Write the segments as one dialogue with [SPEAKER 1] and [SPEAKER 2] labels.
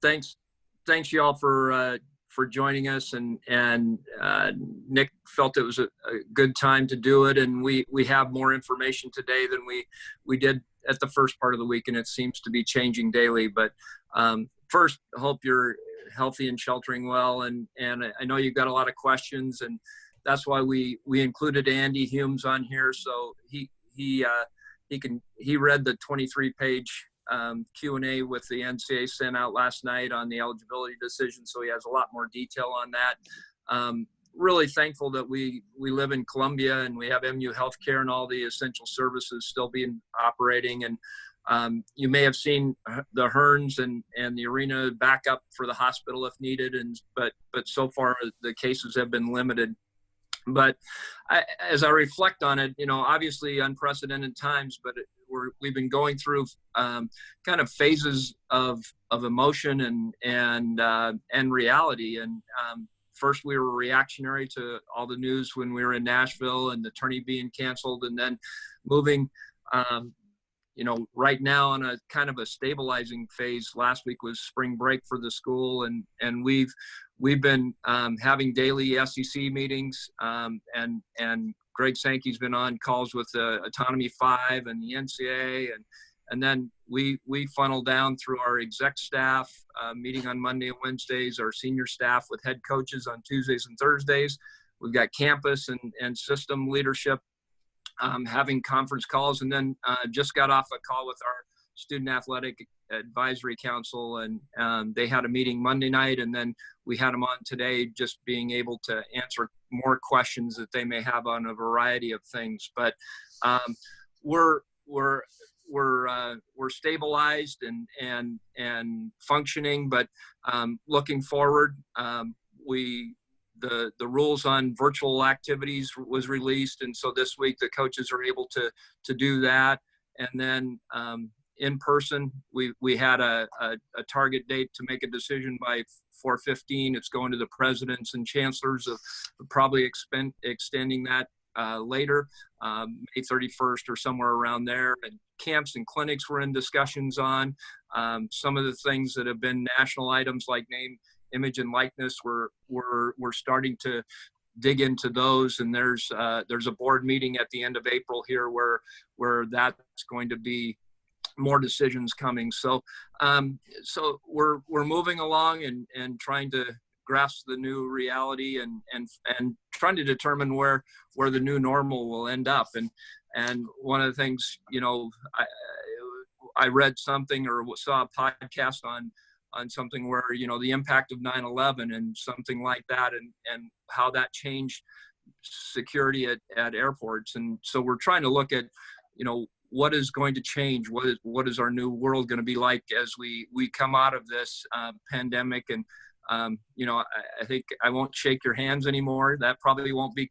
[SPEAKER 1] Thanks y'all for joining us, and Nick felt it was a good time to do it, and we have more information today than we did at the first part of the week, and it seems to be changing daily. But first, hope you're healthy and sheltering well, and I know you've got a lot of questions, and that's why we included Andy Humes on here, so he read the 23-page Q&A with the NCAA sent out last night on the eligibility decision, so he has a lot more detail on that. Really thankful that we live in Columbia and we have MU Healthcare and all the essential services still being operating. And you may have seen the Hearns and the arena back up for the hospital if needed, but so far the cases have been limited. But as I reflect on it, obviously unprecedented times, but we've been going through kind of phases of emotion and reality. And first we were reactionary to all the news when we were in Nashville and the tourney being canceled, and then moving, right now on a kind of a stabilizing phase. Last week was spring break for the school, and we've been having daily SEC meetings, and Greg Sankey's been on calls with the Autonomy 5 and the NCAA, and then we funnel down through our exec staff, meeting on Monday and Wednesdays, our senior staff with head coaches on Tuesdays and Thursdays. We've got campus and system leadership having conference calls, and then just got off a call with our Student Athletic Advisory Council, and they had a meeting Monday night, and then we had them on today, just being able to answer more questions that they may have on a variety of things. But we're stabilized and functioning, but looking forward, the rules on virtual activities was released, and so this week the coaches are able to do that. And then in person, we had a target date to make a decision by 4:15. It's going to the presidents and chancellors, of probably extending that later, May 31st or somewhere around there. And camps and clinics we're in discussions on. Some of the things that have been national items like name, image, and likeness, we're starting to dig into those, and there's a board meeting at the end of April here where that's going to be more decisions coming. So we're moving along and trying to grasp the new reality and trying to determine where the new normal will end up. And one of the things, I read something or saw a podcast on something where, the impact of 9/11 and something like that, and how that changed security at airports. And so we're trying to look at, what is going to change? What is our new world going to be like as we come out of this pandemic? And, I think I won't shake your hands anymore. That probably won't be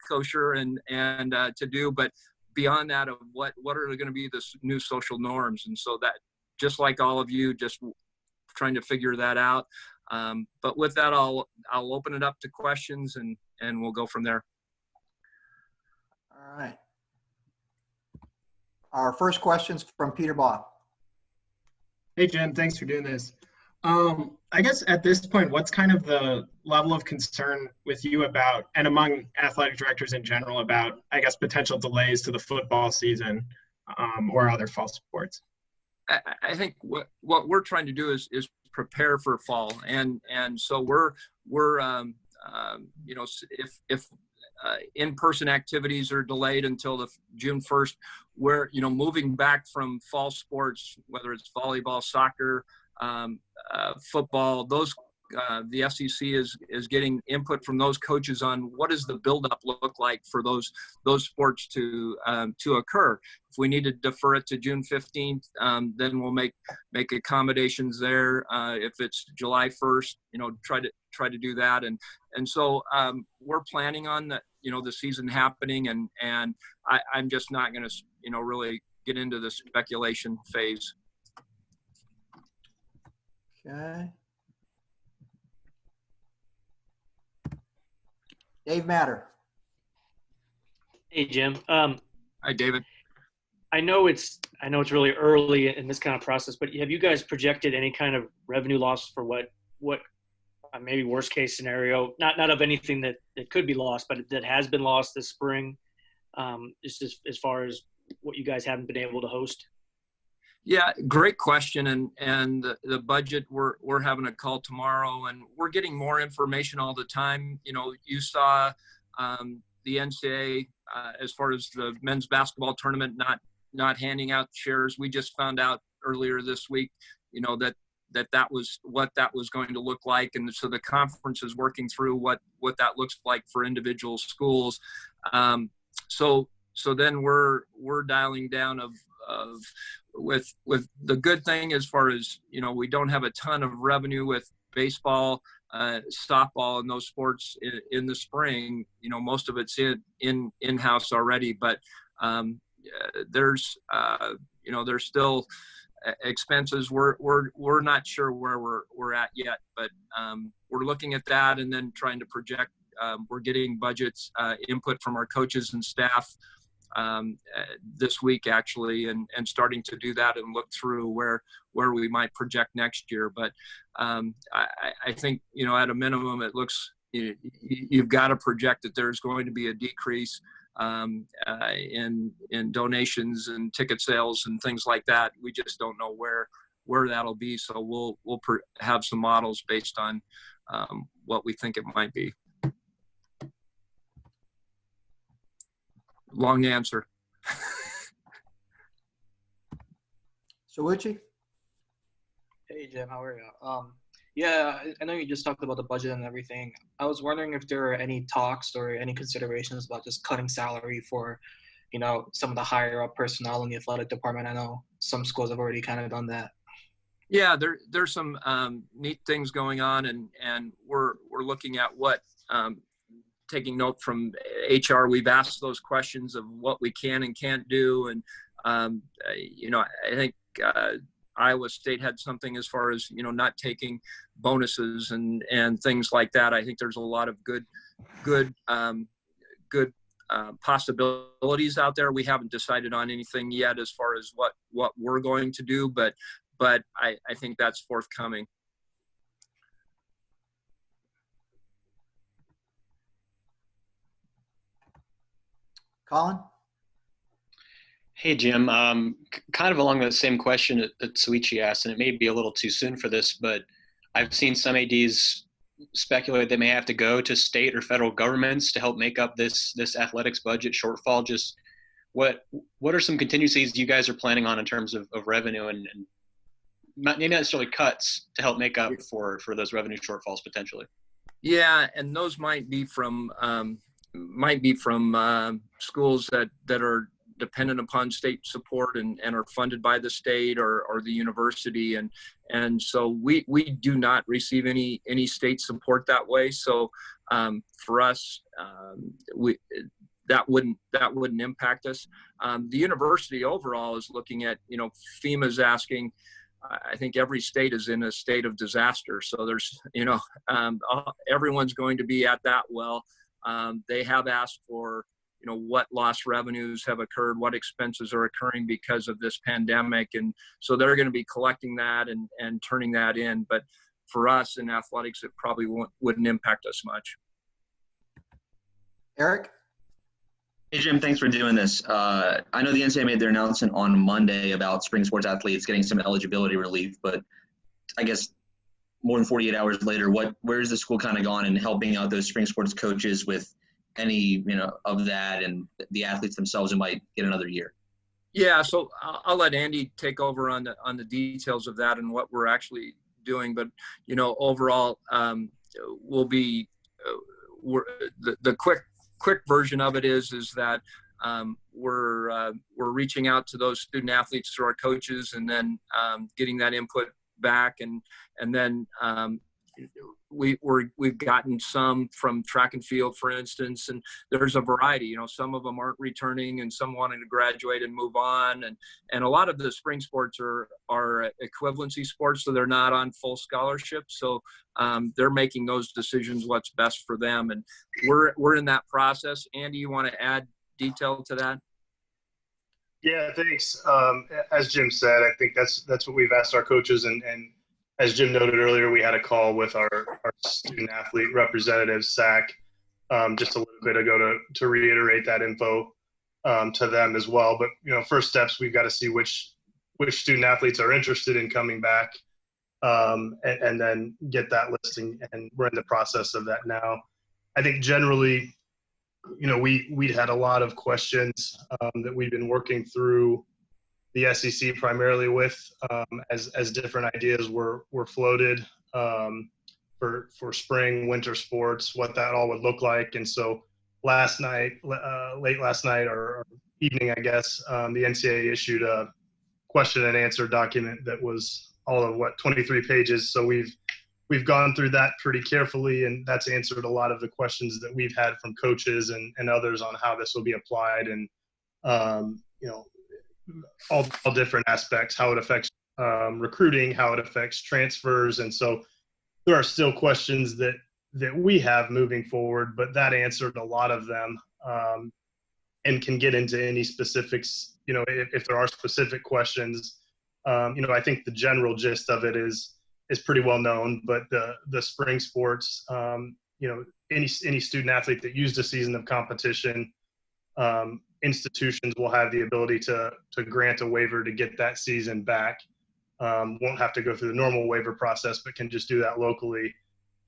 [SPEAKER 1] kosher and to do, but beyond that, of what are going to be the new social norms? And so that, just like all of you, just trying to figure that out. But with that, I'll open it up to questions, and we'll go from there.
[SPEAKER 2] All right. Our first question's from Peter Baugh.
[SPEAKER 3] Hey, Jen, thanks for doing this. I guess at this point, what's kind of the level of concern with you about, and among athletic directors in general, about, I guess, potential delays to the football season or other fall sports?
[SPEAKER 1] I think what we're trying to do is prepare for fall, and so we're if in-person activities are delayed until the June 1st, we're moving back from fall sports, whether it's volleyball, soccer, football. Those the SEC is getting input from those coaches on what does the buildup look like for those sports to occur. If we need to defer it to June 15th, then we'll make accommodations there. If it's July 1st, try to do that. And so we're planning on the season happening, and I'm just not going to really get into the speculation phase.
[SPEAKER 2] Okay. Dave Matter.
[SPEAKER 4] Hey, Jim.
[SPEAKER 1] Hi, David.
[SPEAKER 4] I know it's really early in this kind of process, but have you guys projected any kind of revenue loss for what maybe worst case scenario, not of anything that could be lost, but that has been lost this spring, just as far as what you guys haven't been able to host?
[SPEAKER 1] Yeah, great question. And the budget, we're having a call tomorrow, and we're getting more information all the time. You know, you saw the NCAA as far as the men's basketball tournament not handing out shares. We just found out earlier this week, you know, that was what that was going to look like, and so the conference is working through what that looks like for individual schools. So then we're dialing down with the good thing as far as, you know, we don't have a ton of revenue with baseball, softball, and those sports in the spring. You know, most of it's in-house already, but there's still expenses. We're not sure where we're at yet, but we're looking at that and then trying to project. We're getting budgets input from our coaches and staff this week actually, and starting to do that and look through where we might project next year. But I think, you know, at a minimum, it looks, you've got to project that there's going to be a decrease in donations and ticket sales and things like that. We just don't know where that'll be. So we'll have some models based on what we think it might be. Long answer.
[SPEAKER 2] Suichi?
[SPEAKER 5] Hey Jim, how are you? Yeah, I know you just talked about the budget and everything. I was wondering if there are any talks or any considerations about just cutting salary for, you know, some of the higher up personnel in the athletic department. I know some schools have already kind of done that.
[SPEAKER 1] Yeah, there's some neat things going on, and we're looking at what, taking note from HR, we've asked those questions of what we can and can't do. And, you know, I think Iowa State had something as far as, you know, not taking bonuses and things like that. I think there's a lot of good possibilities out there. We haven't decided on anything yet as far as what we're going to do, but I think that's forthcoming.
[SPEAKER 2] Colin?
[SPEAKER 6] Hey, Jim. Kind of along the same question that Suichi asked, and it may be a little too soon for this, but I've seen some ADs speculate they may have to go to state or federal governments to help make up this athletics budget shortfall. Just what are some contingencies you guys are planning on in terms of revenue and maybe not necessarily cuts to help make up for those revenue shortfalls potentially?
[SPEAKER 1] Yeah, and those might be from schools that are dependent upon state support and are funded by the state or the university, and so we do not receive any state support that way. So for us, that wouldn't impact us. The university overall is looking at, you know, FEMA's asking. I think every state is in a state of disaster, so there's, you know, everyone's going to be at that well. They have asked for, you know, what lost revenues have occurred, what expenses are occurring because of this pandemic. And so they're going to be collecting that and turning that in. But for us in athletics, it probably wouldn't impact us much.
[SPEAKER 2] Eric?
[SPEAKER 7] Hey, Jim, thanks for doing this. I know the NCAA made their announcement on Monday about spring sports athletes getting some eligibility relief, but I guess more than 48 hours later, where's the school kind of gone in helping out those spring sports coaches with any, you know, of that, and the athletes themselves who might get another year?
[SPEAKER 1] Yeah, so I'll let Andy take over on the details of that and what we're actually doing. But, you know, overall, we'll be the quick version of it is that we're reaching out to those student athletes through our coaches, and then getting that input back, and then we've gotten some from track and field, for instance, and there's a variety. You know, some of them aren't returning, and some wanting to graduate and move on, and a lot of the spring sports are equivalency sports, so they're not on full scholarship. So they're making those decisions what's best for them, and we're in that process. Andy, you want to add detail to that?
[SPEAKER 8] Yeah, thanks. As Jim said, I think that's what we've asked our coaches, and as Jim noted earlier, we had a call with our student athlete representative, SAC, just a little bit ago to reiterate that info to them as well. But first steps, we've got to see which student athletes are interested in coming back, and then get that listing, and we're in the process of that now. I think generally, we had a lot of questions that we've been working through the SEC primarily with, as different ideas were floated for spring, winter sports, what that all would look like. And so last night, late last night or evening, I guess, the NCAA issued a question and answer document that was all of 23 pages. So we've gone through that pretty carefully, and that's answered a lot of the questions that we've had from coaches and others on how this will be applied, and all different aspects, how it affects recruiting, how it affects transfers. And so there are still questions that we have moving forward, but that answered a lot of them, and can get into any specifics, if there are specific questions. I think the general gist of it is pretty well known, but the spring sports, any student athlete that used a season of competition, institutions will have the ability to grant a waiver to get that season back. Won't have to go through the normal waiver process, but can just do that locally.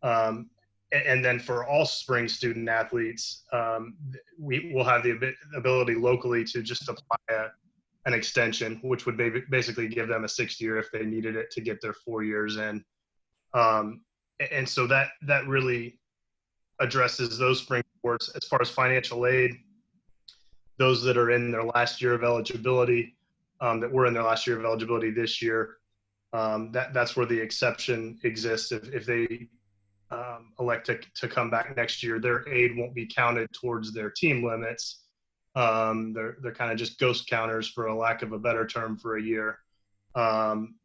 [SPEAKER 8] And then for all spring student athletes, we will have the ability locally to just apply an extension, which would basically give them a 6th year if they needed it to get their 4 years in. And so that really addresses those spring sports. As far as financial aid, those that are in their last year of eligibility, that were in their last year of eligibility this year, that's where the exception exists. If they elect to come back next year, their aid won't be counted towards their team limits. They're kind of just ghost counters, for a lack of a better term, for a year. And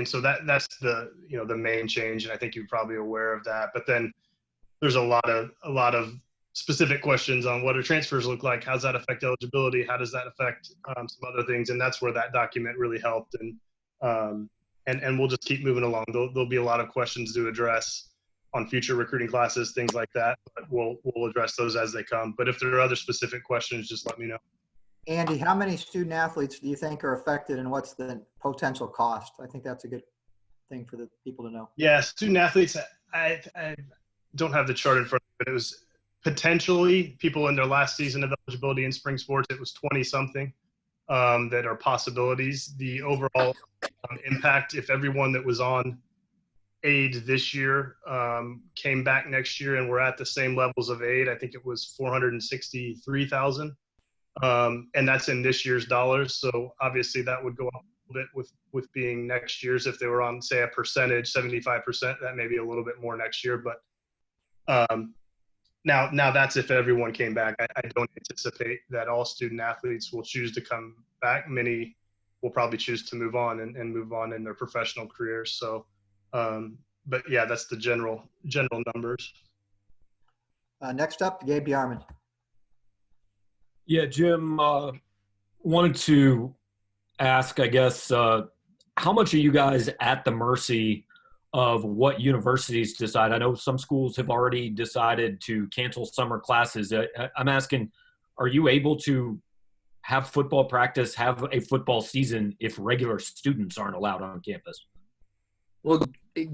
[SPEAKER 8] so that's the main change, and I think you're probably aware of that. But then there's a lot of specific questions on what do transfers look like, how does that affect eligibility, how does that affect some other things, and that's where that document really helped. And we'll just keep moving along. There'll be a lot of questions to address on future recruiting classes, things like that, but we'll address those as they come. But if there are other specific questions, just let me know.
[SPEAKER 2] Andy, how many student athletes do you think are affected, and what's the potential cost? I think that's a good thing for the people to know.
[SPEAKER 8] Yeah, student athletes, I don't have the chart in front of me, but it was potentially people in their last season of eligibility in spring sports. It was 20 something that are possibilities. The overall impact, if everyone that was on aid this year came back next year and we're at the same levels of aid, I think it was 463,000. And that's in this year's dollars. So obviously that would go up a little bit with being next year's. If they were on, say, a percentage, 75%, that may be a little bit more next year. But now that's if everyone came back. I don't anticipate that all student athletes will choose to come back. Many will probably choose to move on and move on in their professional careers. So, but yeah, that's the general numbers.
[SPEAKER 2] Next up, Gabe Yarman.
[SPEAKER 9] Yeah, Jim, wanted to ask, I guess, how much are you guys at the mercy of what universities decide? I know some schools have already decided to cancel summer classes. I'm asking, are you able to have football practice, have a football season if regular students aren't allowed on campus?
[SPEAKER 1] Well,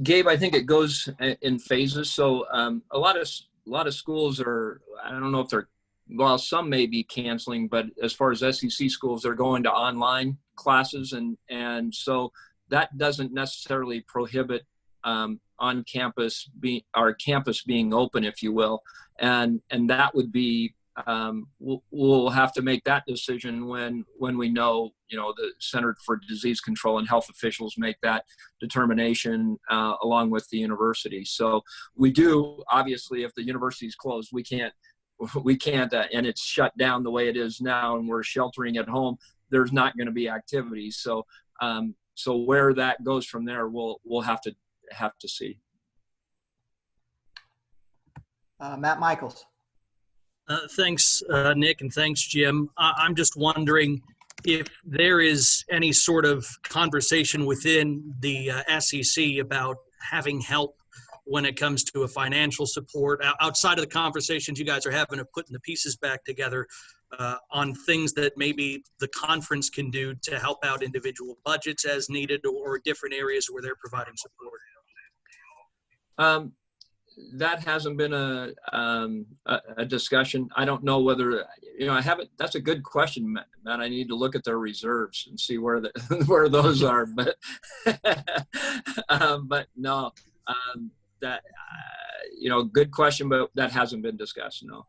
[SPEAKER 1] Gabe, I think it goes in phases. So a lot of schools are, I don't know if they're, well, some may be canceling, but as far as SEC schools, they're going to online classes. And so that doesn't necessarily prohibit on campus our campus being open, if you will. And that would be, we'll have to make that decision when we know, the Center for Disease Control and health officials make that determination along with the university. So we do, obviously, if the university is closed, we can't, and it's shut down the way it is now, and we're sheltering at home, there's not going to be activities. So, so where that goes from there, we'll have to see.
[SPEAKER 2] Matt Michaels.
[SPEAKER 10] Thanks, Nick, and thanks, Jim. I'm just wondering, if there is any sort of conversation within the SEC about having help when it comes to a financial support outside of the conversations you guys are having of putting the pieces back together on things that maybe the conference can do to help out individual budgets as needed or different areas where they're providing support.
[SPEAKER 1] That hasn't been a discussion. I don't know whether, I haven't. That's a good question, Matt. I need to look at their reserves and see where where those are. But but no, that good question, but that hasn't been discussed. No.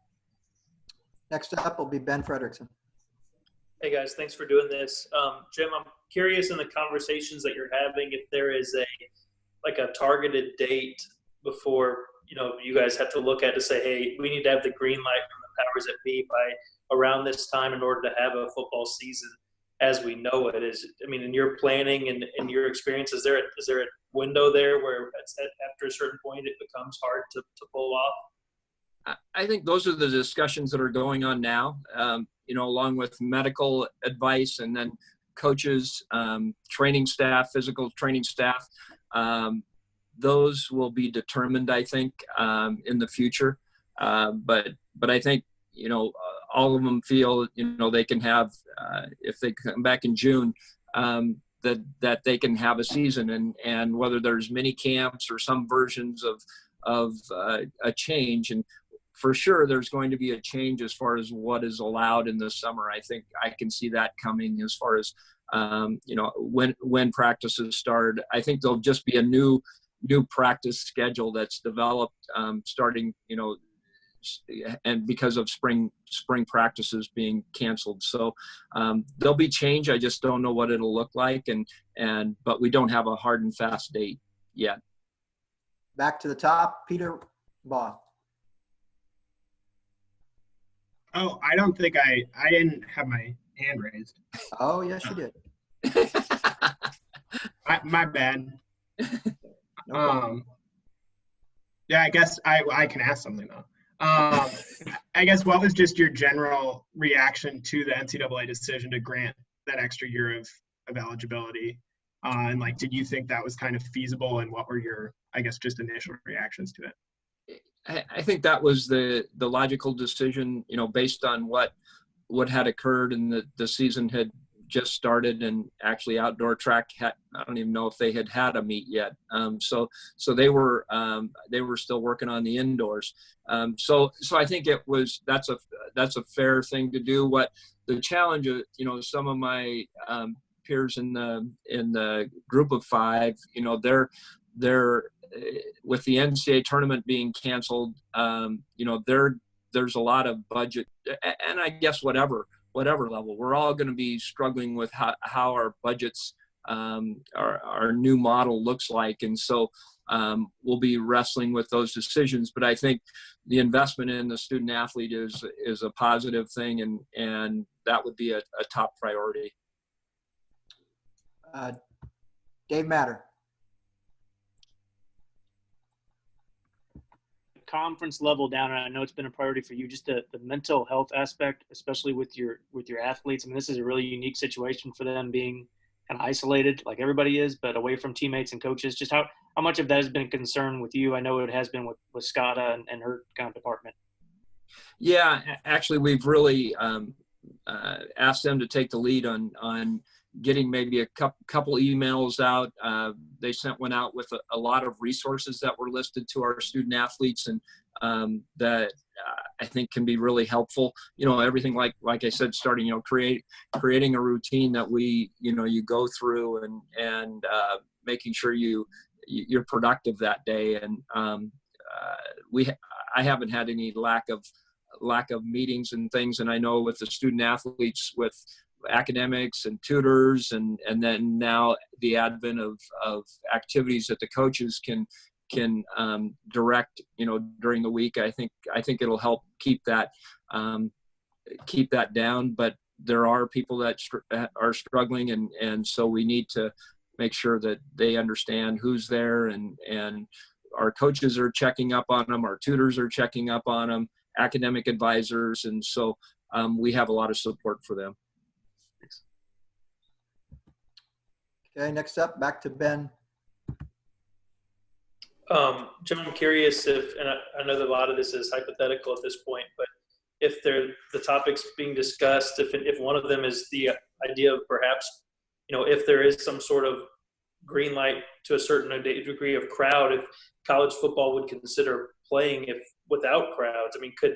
[SPEAKER 2] Next up will be Ben Frederickson.
[SPEAKER 11] Hey guys, thanks for doing this. Jim, I'm curious in the conversations that you're having if there is a targeted date before you guys have to look at to say, hey, we need to have the green light from the powers that be by around this time in order to have a football season as we know it. In your planning and in your experience, is there a window there where after a certain point it becomes hard to pull off?
[SPEAKER 1] I think those are the discussions that are going on now, along with medical advice and then coaches, training staff, physical training staff. Those will be determined, I think, in the future. But I think, all of them feel, they can have, if they come back in June, that they can have a season, and whether there's mini camps or some versions of a change. And for sure, there's going to be a change as far as what is allowed in the summer. I think I can see that coming as far as, when practices start. I think there'll just be a new practice schedule that's developed starting, and because of spring practices being canceled. So there'll be change. I just don't know what it'll look like. But we don't have a hard and fast date yet.
[SPEAKER 2] Back to the top, Peter Baugh.
[SPEAKER 3] Oh, I don't think I didn't have my hand raised.
[SPEAKER 2] Oh, yes, you did.
[SPEAKER 3] My bad.
[SPEAKER 2] No problem.
[SPEAKER 3] Yeah, I guess I can ask something though. I guess what was just your general reaction to the NCAA decision to grant that extra year of eligibility? And did you think that was kind of feasible, and what were your, I guess, just initial reactions to it?
[SPEAKER 1] I think that was the logical decision, based on what had occurred, and the season had just started, and actually outdoor track I don't even know if they had a meet yet. So they were still working on the indoors. So I think that's a fair thing to do. What the challenge, some of my peers in the group of five, they're with the NCAA tournament being canceled, there's a lot of budget, and I guess whatever level, we're all going to be struggling with how our budgets, our new model looks like. And so we'll be wrestling with those decisions. But I think the investment in the student athlete is a positive thing, and that would be a top priority.
[SPEAKER 2] Dave Matter.
[SPEAKER 4] Conference level down, and I know it's been a priority for you, just the mental health aspect, especially with your athletes. This is a really unique situation for them, being kind of isolated like everybody is, but away from teammates and coaches. Just how much of that has been a concern with you? I know it has been with Scott and her kind of department. Yeah,
[SPEAKER 1] actually, we've really asked them to take the lead on getting maybe a couple emails out. They sent one out with a lot of resources that were listed to our student athletes, and that I think can be really helpful. Everything like I said, starting, creating a routine that you go through, and making sure you're productive that day. And I haven't had any lack of meetings and things. And I know with the student athletes, with academics and tutors, and then now the advent of activities that the coaches can direct, during the week. I think it'll help keep that down. But there are people that are struggling, and so we need to make sure that they understand who's there, and our coaches are checking up on them, our tutors are checking up on them, academic advisors, and so we have a lot of support for them.
[SPEAKER 2] Okay, next up, back to Ben.
[SPEAKER 11] Jim, I'm curious if, and I know that a lot of this is hypothetical at this point, but if the topics being discussed, if one of them is the idea of perhaps, if there is some sort of green light to a certain degree of crowd, if college football would consider playing if without crowds. I mean, could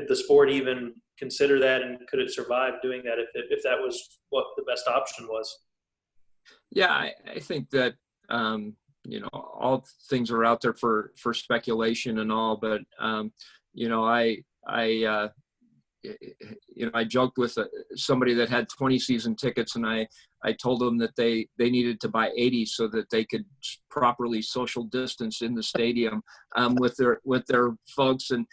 [SPEAKER 11] the sport even consider that, and could it survive doing that if that was what the best option was?
[SPEAKER 1] Yeah, I think that all things are out there for speculation and all, but I joked with somebody that had 20 season tickets, and I told them that they needed to buy 80 so that they could properly social distance in the stadium with their folks. And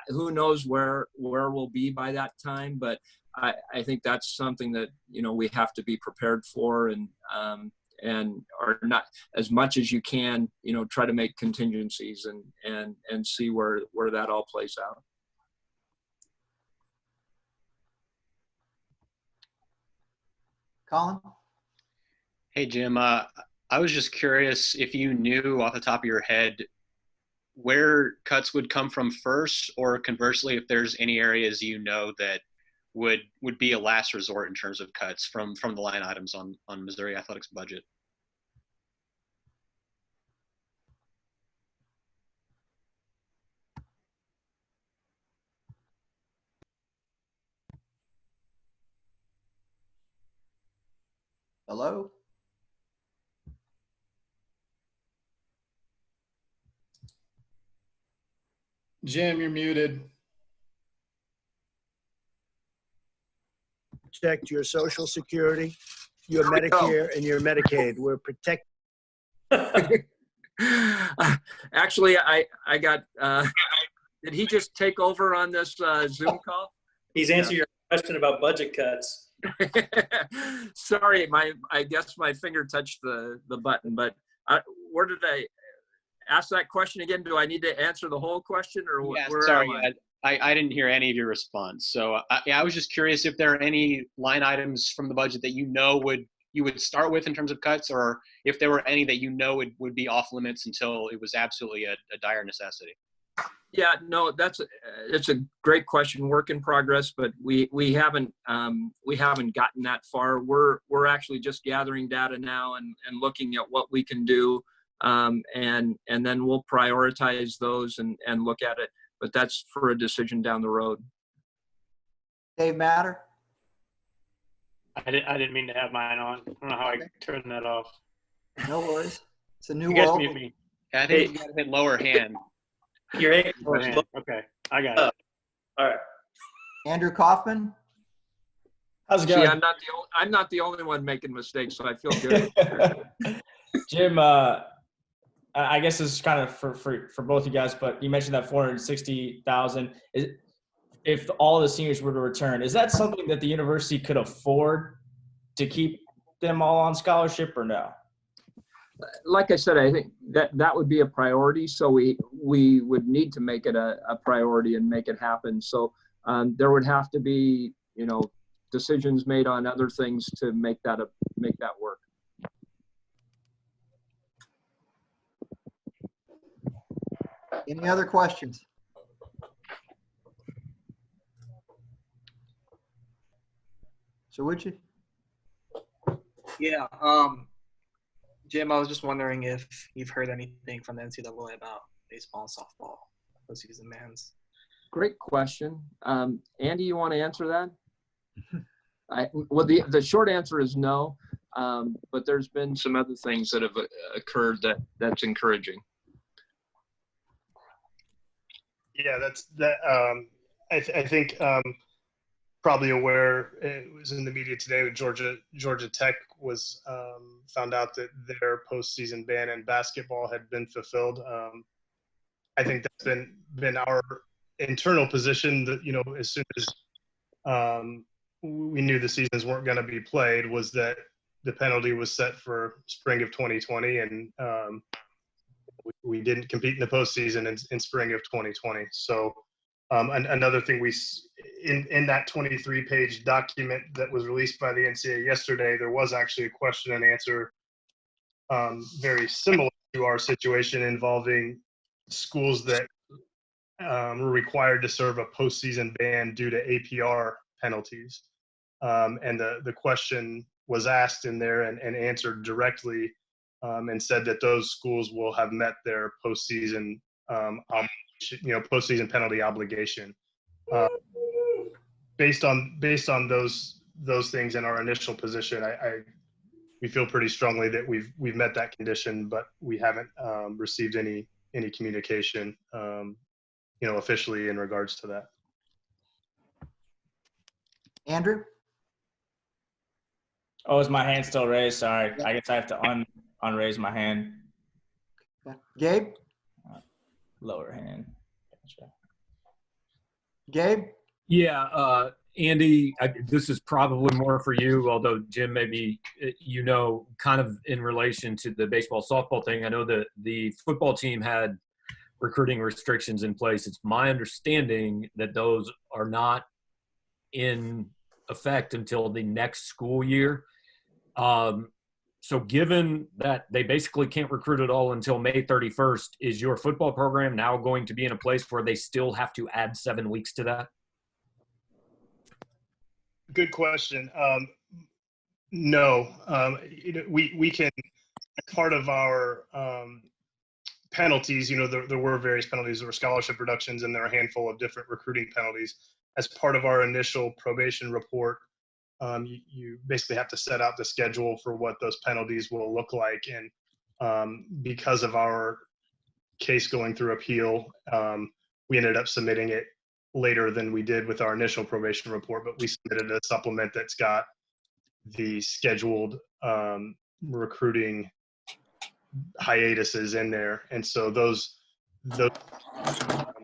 [SPEAKER 1] who knows where we'll be by that time, but I think that's something that we have to be prepared for, and or not as much as you can, try to make contingencies and see where that all plays out.
[SPEAKER 2] Colin?
[SPEAKER 6] Hey, Jim. I was just curious if you knew off the top of your head where cuts would come from first, or conversely, if there's any areas that would be a last resort in terms of cuts from the line items on Missouri Athletics budget.
[SPEAKER 2] Hello?
[SPEAKER 12] Jim, you're muted.
[SPEAKER 13] Protect your Social Security, your Medicare, and your Medicaid. We're protect.
[SPEAKER 1] Actually, I got. Did he just take over on this Zoom call?
[SPEAKER 11] He's answering your question about budget cuts.
[SPEAKER 1] Sorry, I guess my finger touched the button, but where did I ask that question again? Do I need to answer the whole question, or
[SPEAKER 6] Yeah,
[SPEAKER 1] where
[SPEAKER 6] sorry,
[SPEAKER 1] am I?
[SPEAKER 6] I didn't hear any of your response. So I was just curious if there are any line items from the budget that you would start with in terms of cuts, or if there were any that would be off limits until it was absolutely a dire necessity.
[SPEAKER 1] Yeah, no, it's a great question. Work in progress, but we haven't gotten that far. We're actually just gathering data now and looking at what we can do, and then we'll prioritize those and look at it. But that's for a decision down the road.
[SPEAKER 2] Dave Matter?
[SPEAKER 4] I didn't mean to have mine on. I don't know how I turned that off.
[SPEAKER 2] No worries. It's a new
[SPEAKER 4] You guys
[SPEAKER 2] world.
[SPEAKER 4] mute me.
[SPEAKER 6] Yeah, I think you got to hit lower hand.
[SPEAKER 11] Your hand.
[SPEAKER 4] Lower hand. Okay, I got it.
[SPEAKER 11] All right.
[SPEAKER 2] Andrew Kaufman?
[SPEAKER 12] How's it
[SPEAKER 1] See,
[SPEAKER 12] going?
[SPEAKER 1] I'm not the only one making mistakes, so I feel good.
[SPEAKER 12] Jim, I guess this is kind of for both you guys, but you mentioned that 460,000. If all the seniors were to return, is that something that the university could afford to keep them all on scholarship, or no?
[SPEAKER 1] Like I said, I think that would be a priority. So we would need to make it a priority and make it happen. So there would have to be, decisions made on other things to make that work.
[SPEAKER 2] Any other questions? So would you?
[SPEAKER 5] Yeah. Jim, I was just wondering if you've heard anything from the NCAA about baseball and softball postseason bans.
[SPEAKER 1] Great question. Andy, you want to answer that? Well, the short answer is no, but there's been some other things that have occurred that's encouraging.
[SPEAKER 8] Yeah, I think probably aware, it was in the media today with Georgia Tech was found out that their postseason ban in basketball had been fulfilled. I think that's been our internal position that, as soon as we knew the seasons weren't going to be played, was that the penalty was set for spring of 2020, and we didn't compete in the postseason in spring of 2020. So Another thing in that 23-page document that was released by the NCAA yesterday, there was actually a question and answer very similar to our situation involving schools that were required to serve a postseason ban due to APR penalties. And the question was asked in there and answered directly, and said that those schools will have met their postseason postseason penalty obligation. Based on those things in our initial position, we feel pretty strongly that we've met that condition, but we haven't received any communication officially in regards to that.
[SPEAKER 2] Andrew?
[SPEAKER 12] Oh, is my hand still raised? Sorry. I guess I have to unraise my hand.
[SPEAKER 2] Okay. Gabe?
[SPEAKER 12] Lower hand. Gotcha.
[SPEAKER 2] Gabe?
[SPEAKER 9] Yeah, Andy, this is probably more for you, although Jim, maybe, kind of in relation to the baseball softball thing. I know that the football team had recruiting restrictions in place. It's my understanding that those are not in effect until the next school year. So given that they basically can't recruit at all until May 31st, is your football program now going to be in a place where they still have to add 7 weeks to that?
[SPEAKER 8] Good question. No, we can, part of our penalties, there were various penalties. There were scholarship reductions, and there are a handful of different recruiting penalties. As part of our initial probation report, you basically have to set out the schedule for what those penalties will look like. And because of our case going through appeal, we ended up submitting it later than we did with our initial probation report, but we submitted a supplement that's got the scheduled recruiting hiatuses in there. And so those no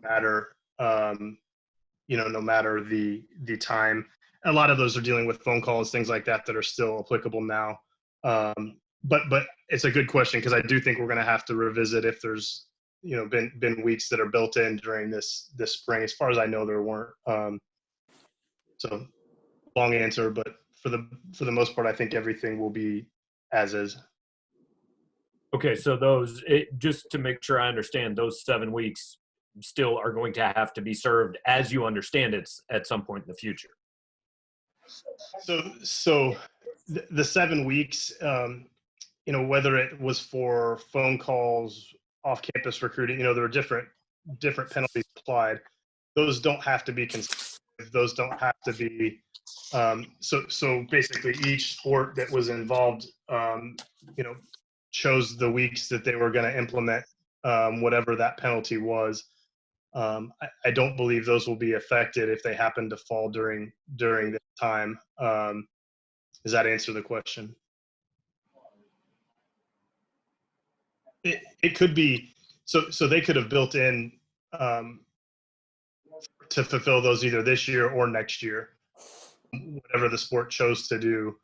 [SPEAKER 8] matter, no matter the time, a lot of those are dealing with phone calls, things like that are still applicable now. But it's a good question, because I do think we're going to have to revisit if there's been weeks that are built in during this spring. As far as I know, there weren't. So long answer, but for the most part, I think everything will be as is.
[SPEAKER 9] Okay, so just to make sure I understand, those 7 weeks still are going to have to be served, as you understand it, at some point in the future.
[SPEAKER 8] So the 7 weeks, whether it was for phone calls, off-campus recruiting, there are different penalties applied. Those don't have to be consecutive. Those don't have to be. So basically, each sport that was involved, chose the weeks that they were going to implement whatever that penalty was. I don't believe those will be affected if they happen to fall during this time. Does that answer the question? It could be, so they could have built in to fulfill those either this year or next year, whatever the sport chose to do,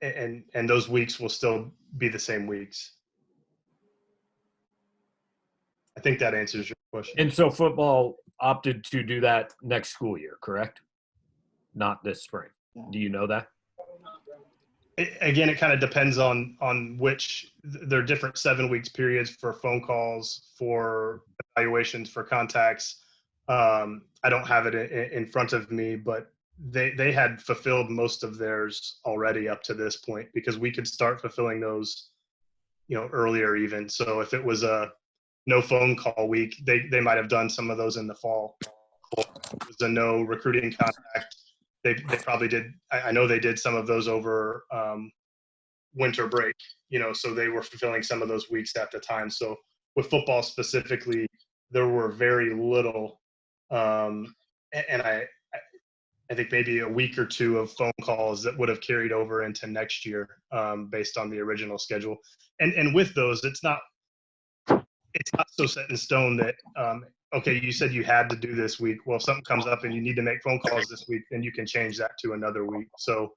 [SPEAKER 8] and those weeks will still be the same weeks. I think that answers your question.
[SPEAKER 9] And so football opted to do that next school year, correct? Not this spring. Do you know that?
[SPEAKER 8] Again, it kind of depends on which. There are different 7 weeks periods for phone calls, for evaluations, for contacts. I don't have it in front of me, but they had fulfilled most of theirs already up to this point, because we could start fulfilling those, earlier even. So if it was a no phone call week, they might have done some of those in the fall. Or if it was a no recruiting contact, they probably did. I know they did some of those over winter break, so they were fulfilling some of those weeks at the time. So with football specifically, there were very little, and I think maybe a week or two of phone calls that would have carried over into next year, based on the original schedule. And with those, it's not so set in stone that, okay, you said you had to do this week. Well, if something comes up and you need to make phone calls this week, then you can change that to another week. So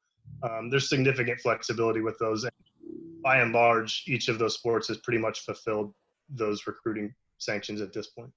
[SPEAKER 8] there's significant flexibility with those. And by and large, each of those sports has pretty much fulfilled those recruiting sanctions at this point.